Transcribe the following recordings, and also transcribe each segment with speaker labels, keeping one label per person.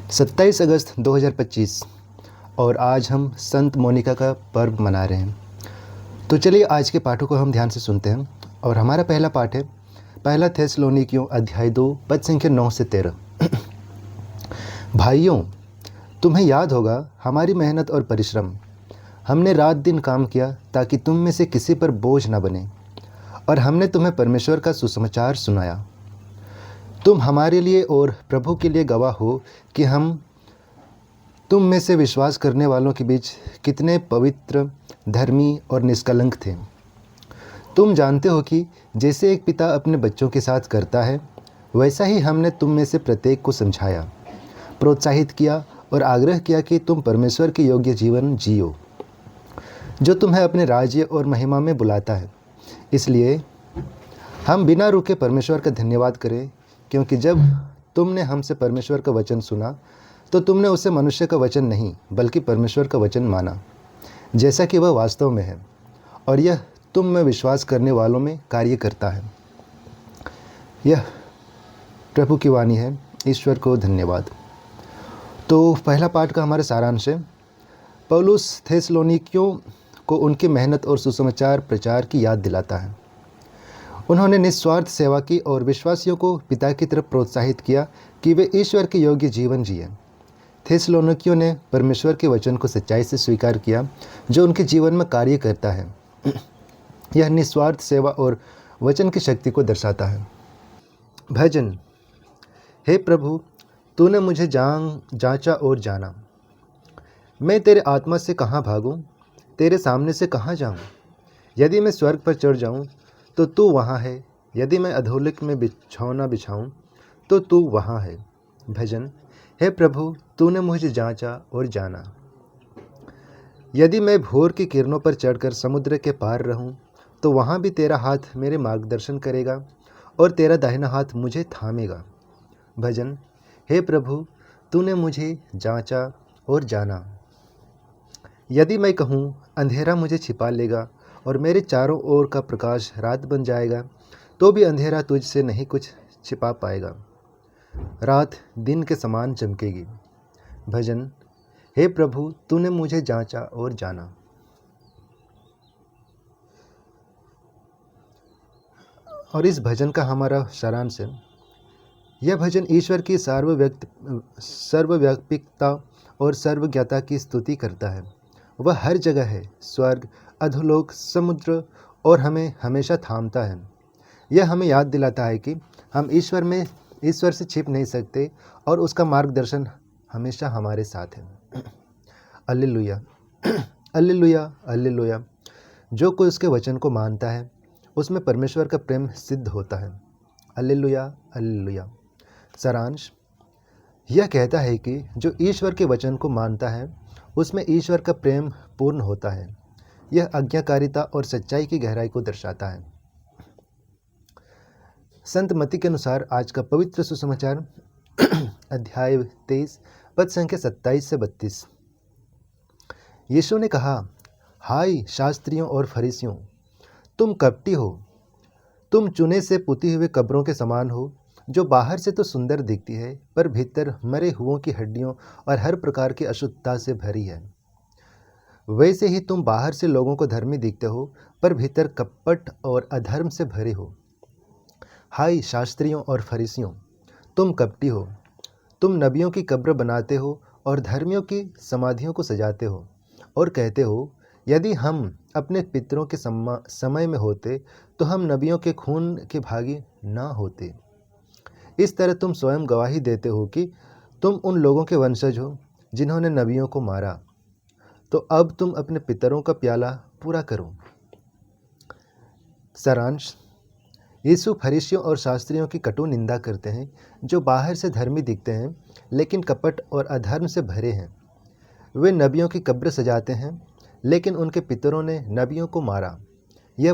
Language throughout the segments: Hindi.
Speaker 1: 27 अगस्त 2025 और आज हम संत मोनिका का पर्व मना रहे हैं। तो चलिए आज के पाठों को हम ध्यान से सुनते हैं। और हमारा पहला पाठ है पहला थेसलोनिकियों अध्याय 2 पद संख्या 9 से 13। भाइयों, तुम्हें याद होगा हमारी मेहनत और परिश्रम। हमने रात दिन काम किया ताकि तुम में से किसी पर बोझ न बने, और हमने तुम्हें परमेश्वर का सुसमाचार सुनाया। तुम हमारे लिए और प्रभु के लिए गवाह हो कि हम तुम में से विश्वास करने वालों के बीच कितने पवित्र, धर्मी और निष्कलंक थे। तुम जानते हो कि जैसे एक पिता अपने बच्चों के साथ करता है, वैसा ही हमने तुम में से प्रत्येक को समझाया, प्रोत्साहित किया और आग्रह किया कि तुम परमेश्वर के योग्य जीवन जियो, जो तुम्हें अपने राज्य और महिमा में बुलाता है। इसलिए हम बिना रुके परमेश्वर का धन्यवाद करें, क्योंकि जब तुमने हमसे परमेश्वर का वचन सुना तो तुमने उसे मनुष्य का वचन नहीं बल्कि परमेश्वर का वचन माना, जैसा कि वह वास्तव में है, और यह तुम में विश्वास करने वालों में कार्य करता है। यह प्रभु की वाणी है। ईश्वर को धन्यवाद। तो पहला पाठ का हमारा सारांश है, पौलुस थेसलोनिकियों को उनकी मेहनत और सुसमाचार प्रचार की याद दिलाता है। उन्होंने निस्वार्थ सेवा की और विश्वासियों को पिता की तरफ प्रोत्साहित किया कि वे ईश्वर के योग्य जीवन जिए। थेसलोनिकियों ने परमेश्वर के वचन को सच्चाई से स्वीकार किया, जो उनके जीवन में कार्य करता है। यह निस्वार्थ सेवा और वचन की शक्ति को दर्शाता है। भजन। हे प्रभु, तूने मुझे जांचा और जाना। मैं तेरे आत्मा से कहाँ भागूं? तेरे सामने से कहाँ जाऊं? यदि मैं स्वर्ग पर चढ़ जाऊं तो तू वहाँ है। यदि मैं अधोलोक में बिछौना बिछाऊं तो तू वहाँ है। भजन। हे प्रभु, तूने मुझे जांचा और जाना। यदि मैं भोर की किरणों पर चढ़कर समुद्र के पार रहूं तो वहाँ भी तेरा हाथ मेरे मार्गदर्शन करेगा और तेरा दाहिना हाथ मुझे थामेगा। भजन। हे प्रभु, तूने मुझे जांचा और जाना। यदि मैं कहूँ अंधेरा मुझे छिपा लेगा और मेरे चारों ओर का प्रकाश रात बन जाएगा, तो भी अंधेरा तुझसे नहीं कुछ छिपा पाएगा। रात दिन के समान चमकेगी। भजन। हे प्रभु, तूने मुझे जांचा और जाना। और इस भजन का हमारा सारांश है, यह भजन ईश्वर की सर्वव्यापिकता और सर्वज्ञता की स्तुति करता है। वह हर जगह है, स्वर्ग, अधोलोक, समुद्र, और हमें हमेशा थामता है। यह हमें याद दिलाता है कि हम ईश्वर से छिप नहीं सकते और उसका मार्गदर्शन हमेशा हमारे साथ है। Alleluia, alleluia, alleluia. जो कोई उसके वचन को मानता है, उसमें परमेश्वर का प्रेम सिद्ध होता है। Alleluia, alleluia. सारांश। यह कहता है कि जो ईश्वर के वचन को मानता है, उसमें ईश्वर का प्रेम पूर्ण होता है। यह आज्ञाकारिता और सच्चाई की गहराई को दर्शाता है। संत मत्ती के अनुसार आज का पवित्र सुसमाचार अध्याय 23 पद संख्या 27 से 32। यीशु ने कहा, हाय शास्त्रियों और फरीसियों, तुम कपटी हो। तुम चूने से पुती हुई कब्रों के समान हो, जो बाहर से तो सुंदर दिखती है, पर भीतर मरे हुओं की हड्डियों और हर प्रकार की अशुद्धता से भरी है। वैसे ही तुम बाहर से लोगों को धर्मी दिखते हो, पर भीतर कपट और अधर्म से भरे हो। हाय शास्त्रियों और फरीसियों, तुम कपटी हो। तुम नबियों की कब्र बनाते हो और धर्मियों की समाधियों को सजाते हो, और कहते हो, यदि हम अपने पितरों के समय में होते तो हम नबियों के खून के भागी ना होते। इस तरह तुम स्वयं गवाही देते हो कि तुम उन लोगों के वंशज हो जिन्होंने नबियों को मारा। तो अब तुम अपने पितरों का प्याला पूरा करो। सारांश। यीशु फरीसियों और शास्त्रियों की कटु निंदा करते हैं, जो बाहर से धर्मी दिखते हैं लेकिन कपट और अधर्म से भरे हैं। वे नबियों की कब्र सजाते हैं, लेकिन उनके पितरों ने नबियों को मारा। यह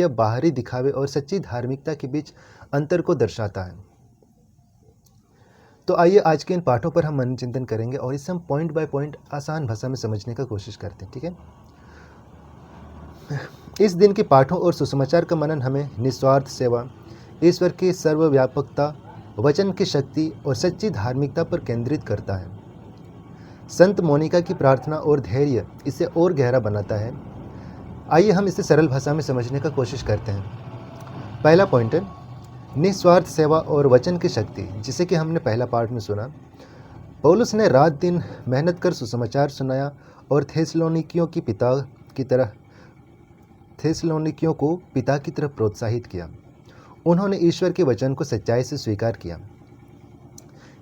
Speaker 1: बाहरी दिखावे और सच्ची धार्मिकता के बीच अंतर को दर्शाता है। तो आइए आज के इन पाठों पर हम मन चिंतन करेंगे और इसे हम पॉइंट बाय पॉइंट आसान भाषा में समझने का कोशिश करते हैं। ठीक है। इस दिन के पाठों और सुसमाचार का मनन हमें निस्वार्थ सेवा, ईश्वर की सर्वव्यापकता वचन की शक्ति और सच्ची धार्मिकता पर केंद्रित करता है। संत मोनिका की प्रार्थना और धैर्य इसे और गहरा बनाता है। आइए हम इसे सरल भाषा में समझने का कोशिश करते हैं। पहला पॉइंट है निस्वार्थ सेवा और वचन की शक्ति, जिसे कि हमने पहला पार्ट में सुना। पौलुस ने रात दिन मेहनत कर सुसमाचार सुनाया और थेसलोनिकियों को पिता की तरफ प्रोत्साहित किया। उन्होंने ईश्वर के वचन को सच्चाई से स्वीकार किया।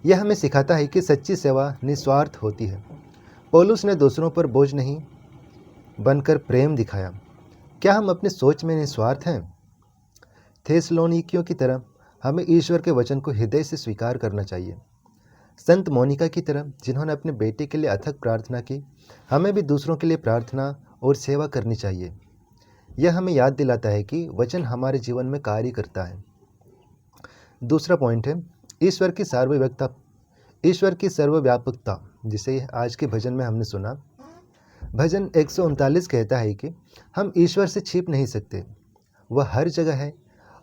Speaker 1: यह हमें सिखाता है कि सच्ची सेवा निस्वार्थ होती है। पौलुस ने दूसरों पर बोझ नहीं बनकर प्रेम दिखाया। क्या हम अपनी सोच में निस्वार्थ हैं? थेसलोनिकियों की तरह हमें ईश्वर के वचन को हृदय से स्वीकार करना चाहिए। संत मोनिका की तरह जिन्होंने अपने बेटे के लिए अथक प्रार्थना की, हमें भी दूसरों के लिए प्रार्थना और सेवा करनी चाहिए। यह हमें याद दिलाता है कि वचन हमारे जीवन में कार्य करता है। दूसरा पॉइंट है ईश्वर की सर्वव्यापकता, जिसे आज के भजन में हमने सुना। भजन 139 कहता है कि हम ईश्वर से छिप नहीं सकते, वह हर जगह है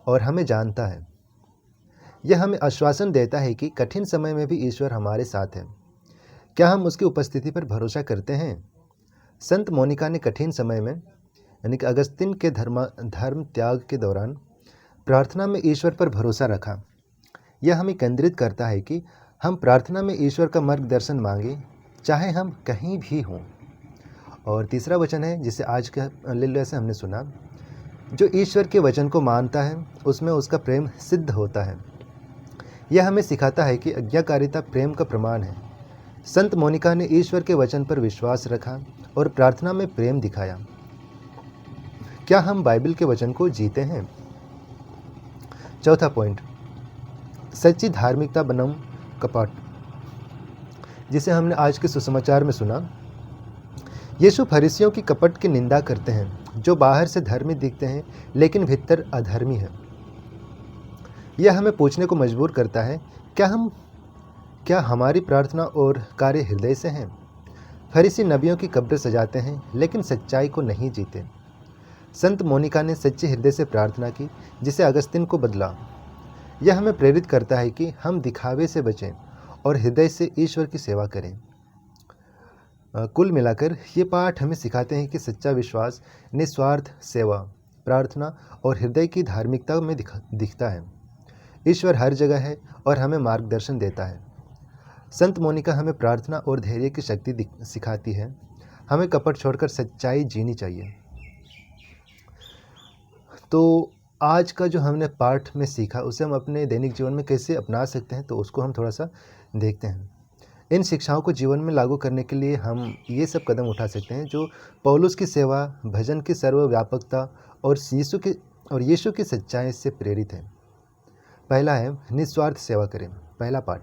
Speaker 1: और हमें जानता है। यह हमें आश्वासन देता है कि कठिन समय में भी ईश्वर हमारे साथ है। क्या हम उसकी उपस्थिति पर भरोसा करते हैं? संत मोनिका ने कठिन समय में यानी कि अगस्तिन के धर्म त्याग के दौरान प्रार्थना में ईश्वर पर भरोसा रखा। यह हमें केंद्रित करता है कि हम प्रार्थना में ईश्वर का मार्गदर्शन मांगें, चाहे हम कहीं भी हों। और तीसरा वचन है जिसे आज के हल्लेलुया से हमने सुना, जो ईश्वर के वचन को मानता है उसमें उसका प्रेम सिद्ध होता है। यह हमें सिखाता है कि आज्ञाकारिता प्रेम का प्रमाण है। संत मोनिका ने ईश्वर के वचन पर विश्वास रखा और प्रार्थना में प्रेम दिखाया। क्या हम बाइबल के वचन को जीते हैं? चौथा पॉइंट सच्ची धार्मिकता बनाम कपट, जिसे हमने आज के सुसमाचार में सुना। यीशु फरीसियों की कपट की निंदा करते हैं, जो बाहर से धर्मी दिखते हैं लेकिन भीतर अधर्मी है। यह हमें पूछने को मजबूर करता है, क्या हमारी प्रार्थना और कार्य हृदय से हैं? फरीसी नबियों की कब्र सजाते हैं लेकिन सच्चाई को नहीं जीते। संत मोनिका ने सच्चे हृदय से प्रार्थना की, जिसे अगस्तिन को बदला। यह हमें प्रेरित करता है कि हम दिखावे से बचें और हृदय से ईश्वर की सेवा करें। कुल मिलाकर ये पाठ हमें सिखाते हैं कि सच्चा विश्वास निस्वार्थ सेवा, प्रार्थना और हृदय की धार्मिकता में दिखता है। ईश्वर हर जगह है और हमें मार्गदर्शन देता है। संत मोनिका हमें प्रार्थना और धैर्य की शक्ति सिखाती है। हमें कपट छोड़कर सच्चाई जीनी चाहिए। तो आज का जो हमने पाठ में सीखा, उसे हम अपने दैनिक जीवन में कैसे अपना सकते हैं, तो उसको हम थोड़ा सा देखते हैं। इन शिक्षाओं को जीवन में लागू करने के लिए हम ये सब कदम उठा सकते हैं जो पौलुस की सेवा, भजन की सर्वव्यापकता और यीशु की सच्चाई से प्रेरित है। पहला है निस्वार्थ सेवा करें। पहला पाठ,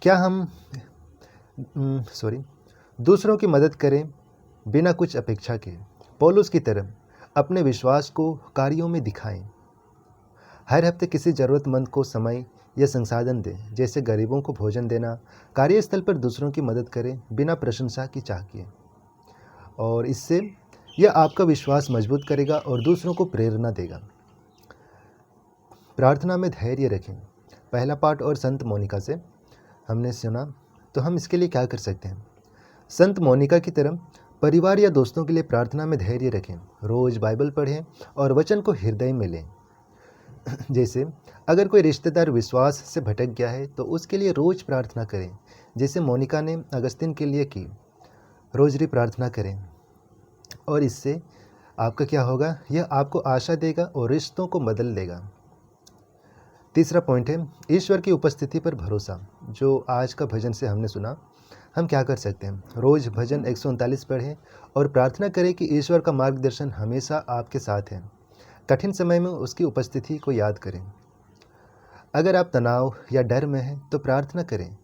Speaker 1: क्या हम दूसरों की मदद करें बिना कुछ अपेक्षा के। पौलुस की तरह अपने विश्वास को कार्यों में दिखाएं। हर हफ्ते किसी ज़रूरतमंद को समय या संसाधन दें, जैसे गरीबों को भोजन देना। कार्यस्थल पर दूसरों की मदद करें बिना प्रशंसा की चाह किए, और इससे यह आपका विश्वास मजबूत करेगा और दूसरों को प्रेरणा देगा। प्रार्थना में धैर्य रखें। पहला पाठ और संत मोनिका से हमने सुना, तो हम इसके लिए क्या कर सकते हैं? संत मोनिका की तरह परिवार या दोस्तों के लिए प्रार्थना में धैर्य रखें। रोज़ बाइबल पढ़ें और वचन को हृदय में लें। जैसे अगर कोई रिश्तेदार विश्वास से भटक गया है तो उसके लिए रोज़ प्रार्थना करें, जैसे मोनिका ने अगस्तिन के लिए की। रोज़ प्रार्थना करें और इससे आपका क्या होगा? यह आपको आशा देगा और रिश्तों को बदल देगा। तीसरा पॉइंट है ईश्वर की उपस्थिति पर भरोसा। जो आज का भजन से हमने सुना, हम क्या कर सकते हैं? रोज़ भजन 139 पढ़ें और प्रार्थना करें कि ईश्वर का मार्गदर्शन हमेशा आपके साथ है। कठिन समय में उसकी उपस्थिति को याद करें। अगर आप तनाव या डर में हैं तो प्रार्थना करें,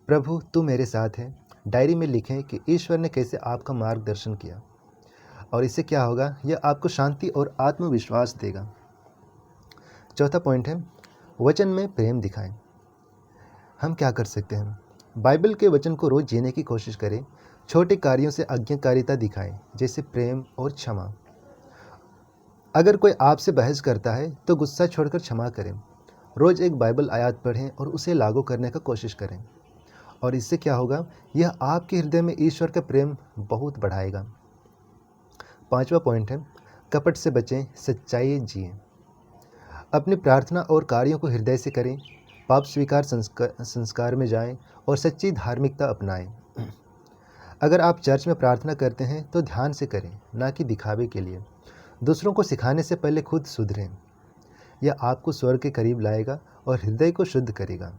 Speaker 1: प्रभु तू मेरे साथ है। डायरी में लिखें कि ईश्वर ने कैसे आपका मार्गदर्शन किया, और इससे क्या होगा? यह आपको शांति और आत्मविश्वास देगा। चौथा पॉइंट है वचन में प्रेम दिखाएं। हम क्या कर सकते हैं? बाइबल के वचन को रोज़ जीने की कोशिश करें। छोटे कार्यों से आज्ञाकारिता दिखाएं, जैसे प्रेम और क्षमा। अगर कोई आपसे बहस करता है तो गुस्सा छोड़कर क्षमा करें रोज़ एक बाइबल आयत पढ़ें और उसे लागू करने का कोशिश करें, और इससे क्या होगा, यह आपके हृदय में ईश्वर का प्रेम बहुत बढ़ाएगा। 5वां पॉइंट है, कपट से बचें, सच्चाई जिएं। अपनी प्रार्थना और कार्यों को हृदय से करें, पाप स्वीकार संस्कार में जाएं और सच्ची धार्मिकता अपनाएं। अगर आप चर्च में प्रार्थना करते हैं तो ध्यान से करें, ना कि दिखावे के लिए। दूसरों को सिखाने से पहले खुद सुधरें। यह आपको स्वर्ग के करीब लाएगा और हृदय को शुद्ध करेगा।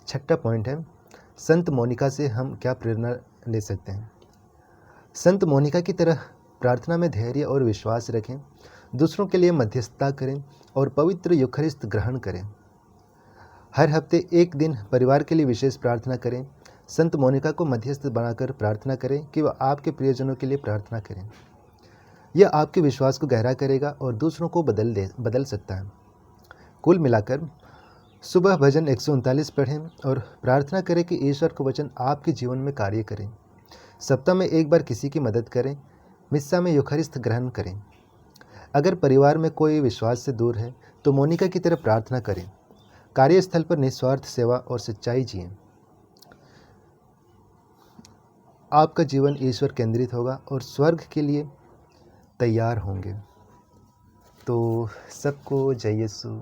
Speaker 1: 6वां पॉइंट है, संत मोनिका से हम क्या प्रेरणा ले सकते हैं। संत मोनिका की तरह प्रार्थना में धैर्य और विश्वास रखें, दूसरों के लिए मध्यस्थता करें और पवित्र यूखरिस्त ग्रहण करें। हर हफ्ते एक दिन परिवार के लिए विशेष प्रार्थना करें। संत मोनिका को मध्यस्थ बनाकर प्रार्थना करें कि वह आपके प्रियजनों के लिए प्रार्थना करें। यह आपके विश्वास को गहरा करेगा और दूसरों को बदल सकता है। कुल मिलाकर सुबह भजन 139 पढ़ें और प्रार्थना करें कि ईश्वर का वचन आपके जीवन में कार्य करें। सप्ताह में एक बार किसी की मदद करें। मिस्सा में यूखरिस्त ग्रहण करें। अगर परिवार में कोई विश्वास से दूर है तो मोनिका की तरह प्रार्थना करें। कार्यस्थल पर निस्वार्थ सेवा और सच्चाई जिएं। आपका जीवन ईश्वर केंद्रित होगा और स्वर्ग के लिए तैयार होंगे। तो सबको जय यीशु।